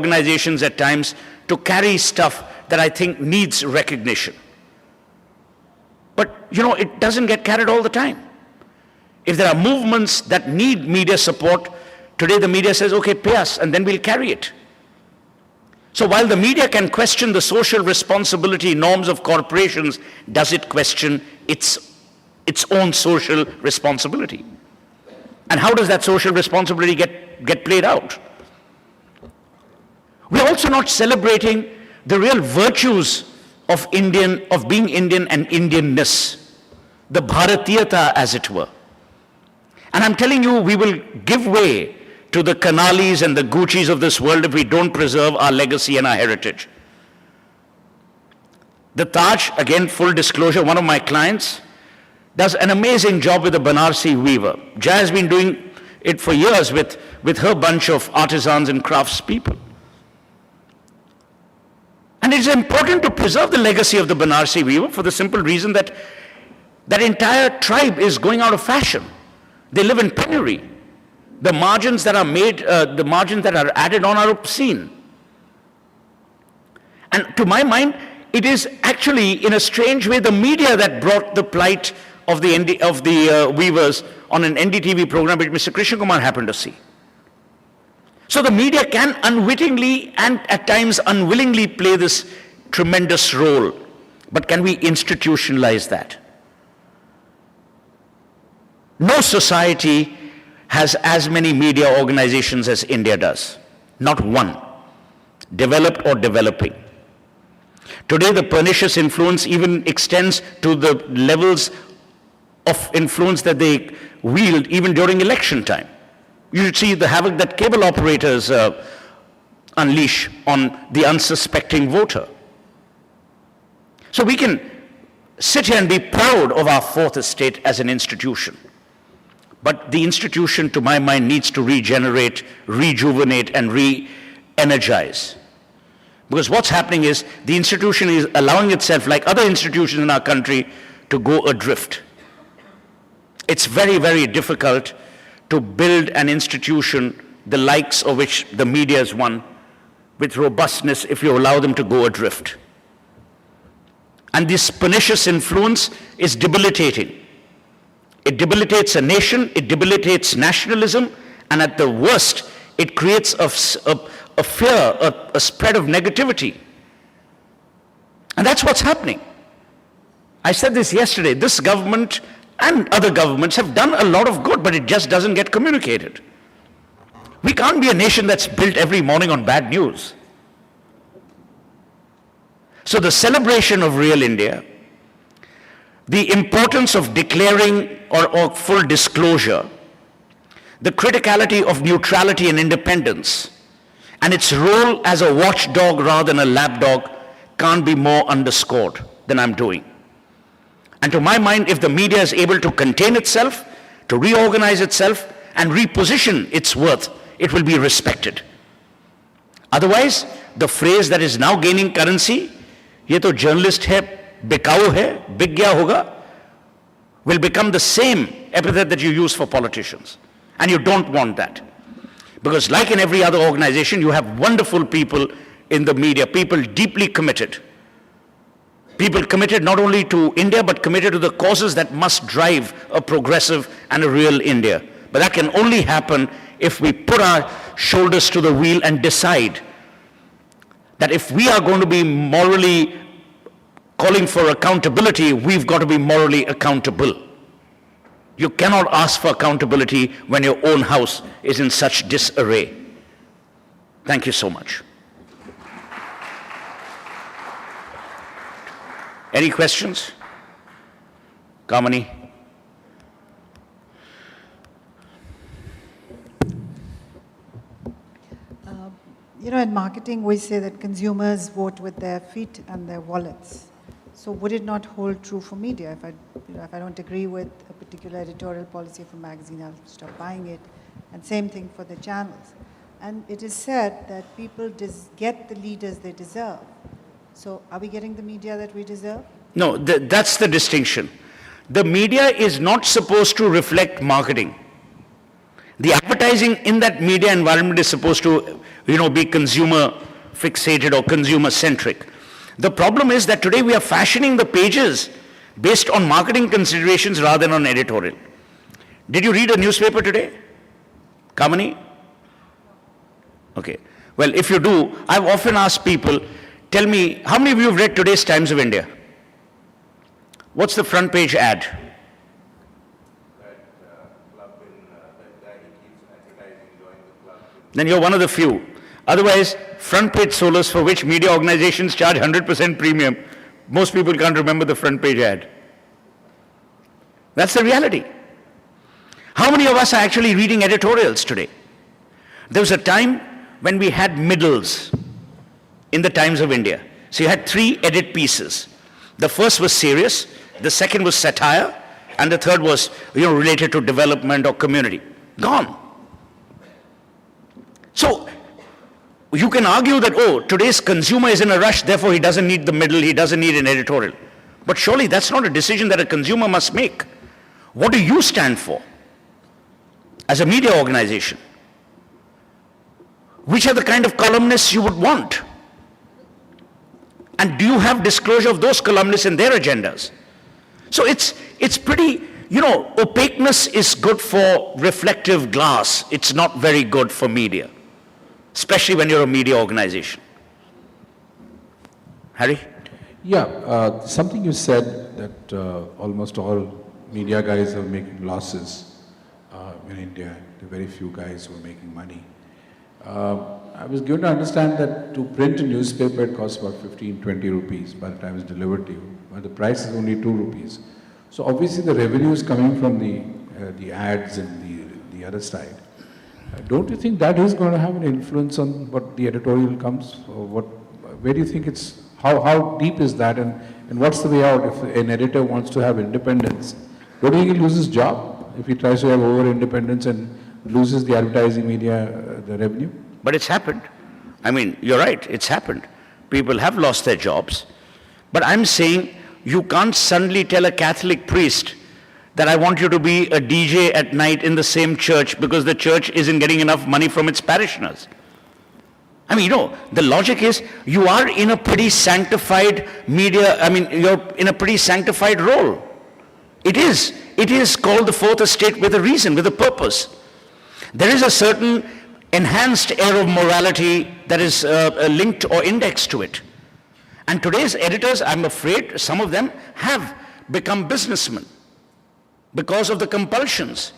organizations at times to carry stuff that I think needs recognition. But, it doesn't get carried all the time. If there are movements that need media support, today the media says, okay, pay us, and then we'll carry it. So while the media can question the social responsibility norms of corporations, does it question its own social responsibility? And how does that social responsibility get played out? We're also not celebrating the real virtues of being Indian and Indianness, the Bharatiyata, as it were. And I'm telling you, we will give way to the Kanalis and the Guccis of this world if we don't preserve our legacy and our heritage. The Taj, again, full disclosure, one of my clients does an amazing job with a Banarsi weaver. Jai has been doing it for years with her bunch of artisans and craftspeople. And it's important to preserve the legacy of the Banarsi weaver for the simple reason that that entire tribe is going out of fashion. They live in penury. The margins that are made, the margins that are added on are obscene. And to my mind, it is actually, in a strange way, the media that brought the plight of the weavers on an NDTV program which Mr. Krishna Kumar happened to see. So the media can unwittingly and at times unwillingly play this tremendous role. But can we institutionalize that? No society has as many media organizations as India does. Not one. Developed or developing. Today the pernicious influence even extends to the levels of influence that they wield even during election time. You should see the havoc that cable operators unleash on the unsuspecting voter. So we can sit here and be proud of our fourth estate as an institution. But the institution, to my mind, needs to regenerate, rejuvenate, and re-energize. Because what's happening is the institution is allowing itself, like other institutions in our country, to go adrift. It's very, very difficult to build an institution the likes of which the media is one, with robustness if you allow them to go adrift. And this pernicious influence is debilitating. It debilitates a nation, it debilitates nationalism, and at the worst, it creates a fear, a spread of negativity. And that's what's happening. I said this yesterday, this government and other governments have done a lot of good, but it just doesn't get communicated. We can't be a nation that's built every morning on bad news. So the celebration of real India, the importance of declaring or full disclosure, the criticality of neutrality and independence, and its role as a watchdog rather than a lapdog can't be more underscored than I'm doing. And to my mind, if the media is able to contain itself, to reorganize itself, and reposition its worth, it will be respected. Otherwise, the phrase that is now gaining currency, ye to journalist hai, bikau hai, big gaya hoga, will become the same epithet that you use for politicians. And you don't want that. Because like in every other organization, you have wonderful people in the media, people deeply committed. People committed not only to India, but committed to the causes that must drive a progressive and a real India. But that can only happen if we put our shoulders to the wheel and decide that if we are going to be morally calling for accountability, we've got to be morally accountable. You cannot ask for accountability when your own house is in such disarray. Thank you so much. Any questions? Kamani? In marketing, we say that consumers vote with their feet and their wallets. So would it not hold true for media? If I don't agree with a particular editorial policy of a magazine, I'll stop buying it. And same thing for the channels. And it is said that people get the leaders they deserve. So are we getting the media that we deserve? No, that's the distinction. The media is not supposed to reflect marketing. The advertising in that media environment is supposed to be consumer fixated or consumer centric. The problem is that today we are fashioning the pages based on marketing considerations rather than on editorial. Did you read a newspaper today? Kamani? Okay. Well, if you do, I've often asked people, tell me, how many of you have read today's Times of India? What's the front page ad? Then you're one of the few. Otherwise, front page solos for which media organizations charge 100% premium, most people can't remember the front page ad. That's the reality. How many of us are actually reading editorials today? There was a time when we had middles in the Times of India. So you had 3 edit pieces. The first was serious, the second was satire, and the third was related to development or community. Gone. So you can argue that, today's consumer is in a rush, therefore he doesn't need the middle, he doesn't need an editorial. But surely that's not a decision that a consumer must make. What do you stand for as a media organization? Which are the kind of columnists you would want? And do you have disclosure of those columnists and their agendas? So it's pretty, opaqueness is good for reflective glass. It's not very good for media, especially when you're a media organization. Harry? Yeah, something you said that almost all media guys are making losses in India. There are very few guys who are making money. I was given to understand that to print a newspaper it costs about 15, 20 rupees by the time it's delivered to you, but the price is only 2 rupees. So obviously the revenue is coming from the ads and the other side. Don't you think that is going to have an influence on what the editorial comes? Or where do you think how deep is that, and what's the way out if an editor wants to have independence? Don't you think he loses his job if he tries to have over-independence and loses the advertising media, the revenue? But it's happened. I mean, you're right, it's happened. People have lost their jobs. But I'm saying you can't suddenly tell a Catholic priest that I want you to be a DJ at night in the same church because the church isn't getting enough money from its parishioners. I mean, the logic is you are in a pretty sanctified you're in a pretty sanctified role. It is called the fourth estate with a reason, with a purpose. There is a certain enhanced air of morality that is linked or indexed to it. And today's editors, I'm afraid, some of them have become businessmen because of the compulsions.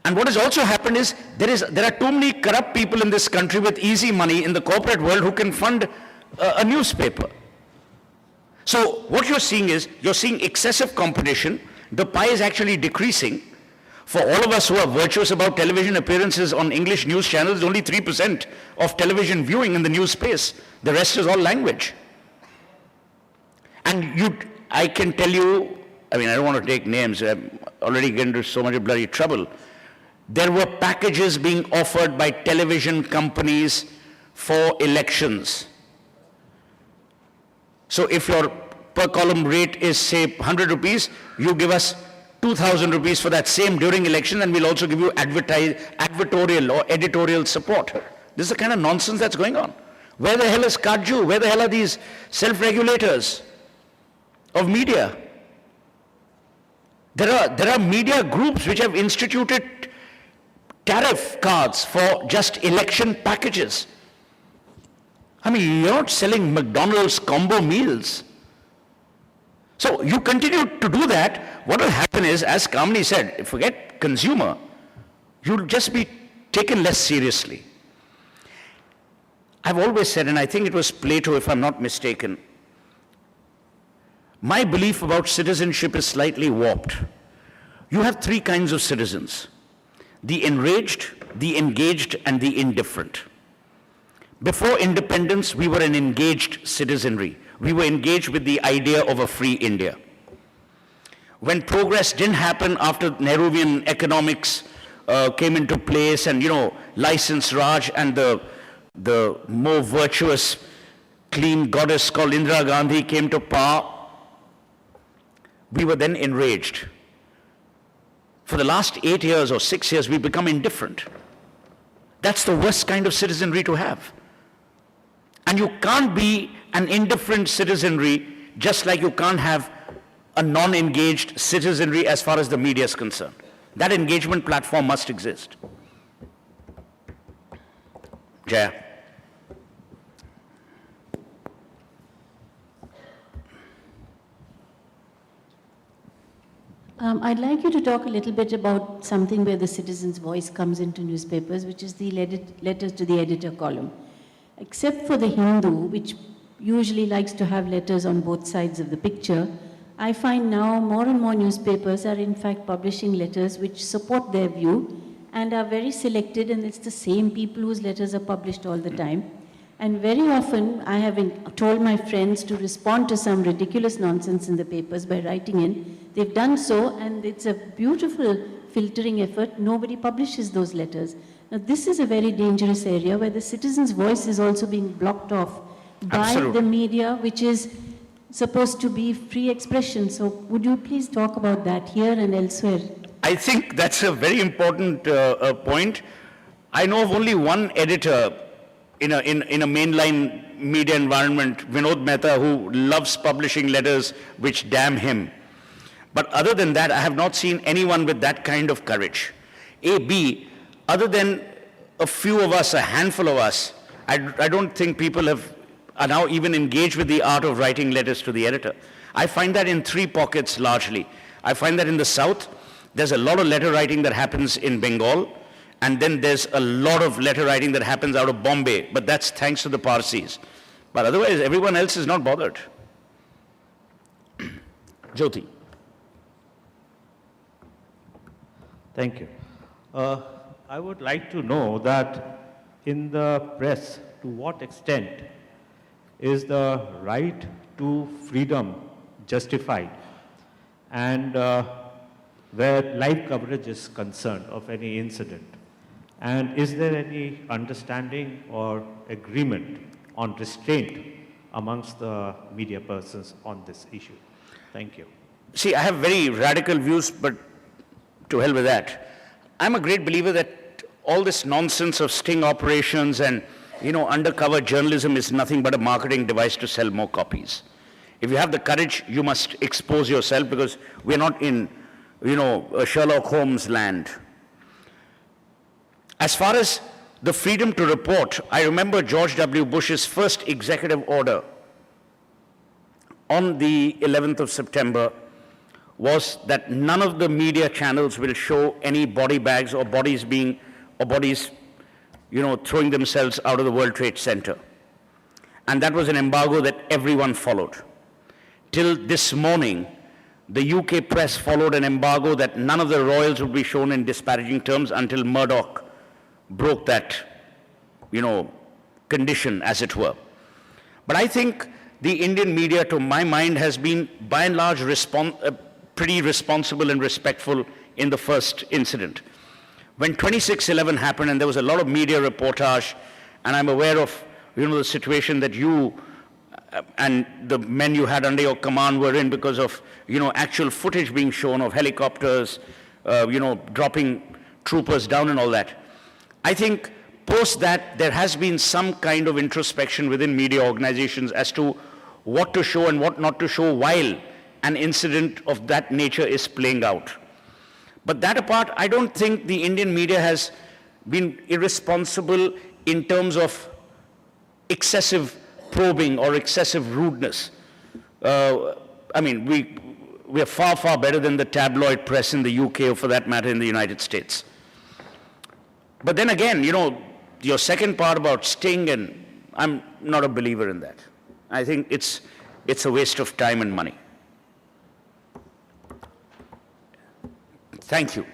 And what has also happened is there are too many corrupt people in this country with easy money in the corporate world who can fund a newspaper. So what you're seeing is, you're seeing excessive competition. The pie is actually decreasing. For all of us who are virtuous about television appearances on English news channels, only 3% of television viewing in the news space. The rest is all language. And I can tell you, I don't want to take names, I'm already getting into so much bloody trouble. There were packages being offered by television companies for elections. So if your per column rate is, say, 100 rupees, you give us 2,000 rupees for that same during election, and we'll also give you advertorial or editorial support. This is the kind of nonsense that's going on. Where the hell is Kaju? Where the hell are these self-regulators of media? There are media groups which have instituted tariff cards for just election packages. You're not selling McDonald's combo meals. So you continue to do that, what will happen is, as Kamini said, forget consumer, you'll just be taken less seriously. I've always said, and I think it was Plato if I'm not mistaken, my belief about citizenship is slightly warped. You have 3 kinds of citizens: the enraged, the engaged, and the indifferent. Before independence, we were an engaged citizenry. We were engaged with the idea of a free India. When progress didn't happen after Nehruvian economics came into place and, license Raj and the more virtuous, clean goddess called Indira Gandhi came to power, we were then enraged. For the last 8 years or 6 years, we've become indifferent. That's the worst kind of citizenry to have. And you can't be an indifferent citizenry just like you can't have a non-engaged citizenry as far as the media is concerned. That engagement platform must exist. Jaya. I'd like you to talk a little bit about something where the citizen's voice comes into newspapers, which is the letters to the editor column. Except for the Hindu, which usually likes to have letters on both sides of the picture, I find now more and more newspapers are in fact publishing letters which support their view and are very selected, and it's the same people whose letters are published all the time. And very often I have told my friends to respond to some ridiculous nonsense in the papers by writing in. They've done so, and it's a beautiful filtering effort. Nobody publishes those letters. Now, this is a very dangerous area where the citizen's voice is also being blocked off by the media, which is supposed to be free expression. So would you please talk about that here and elsewhere? I think that's a very important point. I know of only one editor in a mainline media environment, Vinod Mehta, who loves publishing letters which damn him. But other than that, I have not seen anyone with that kind of courage. B, other than a few of us, a handful of us, I don't think people are now even engaged with the art of writing letters to the editor. I find that in three pockets largely. I find that in the South, there's a lot of letter writing that happens in Bengal, and then there's a lot of letter writing that happens out of Bombay, but that's thanks to the Parsis. But otherwise, everyone else is not bothered. Jyoti. Thank you. I would like to know that in the press, to what extent is the right to freedom justified, and where live coverage is concerned of any incident? And is there any understanding or agreement on restraint amongst the media persons on this issue? Thank you. See, I have very radical views, but to hell with that. I'm a great believer that all this nonsense of sting operations and, undercover journalism is nothing but a marketing device to sell more copies. If you have the courage, you must expose yourself, because we're not in, a Sherlock Holmes land. As far as the freedom to report, I remember George W. Bush's first executive order on the 11th of September was that none of the media channels will show any body bags or bodies throwing themselves out of the World Trade Center. And that was an embargo that everyone followed. Till this morning, the UK press followed an embargo that none of the royals would be shown in disparaging terms until Murdoch broke that, condition, as it were. But I think the Indian media, to my mind, has been, by and large, pretty responsible and respectful in the first incident. When 26/11 happened and there was a lot of media reportage, and I'm aware of, the situation that you and the men you had under your command were in because of, actual footage being shown of helicopters, dropping troopers down and all that. I think post that there has been some kind of introspection within media organizations as to what to show and what not to show while an incident of that nature is playing out. But that apart, I don't think the Indian media has been irresponsible in terms of excessive probing or excessive rudeness. We are far, far better than the tabloid press in the UK, or for that matter in the United States. But then again, your second part about sting, and I'm not a believer in that. I think it's a waste of time and money. Thank you.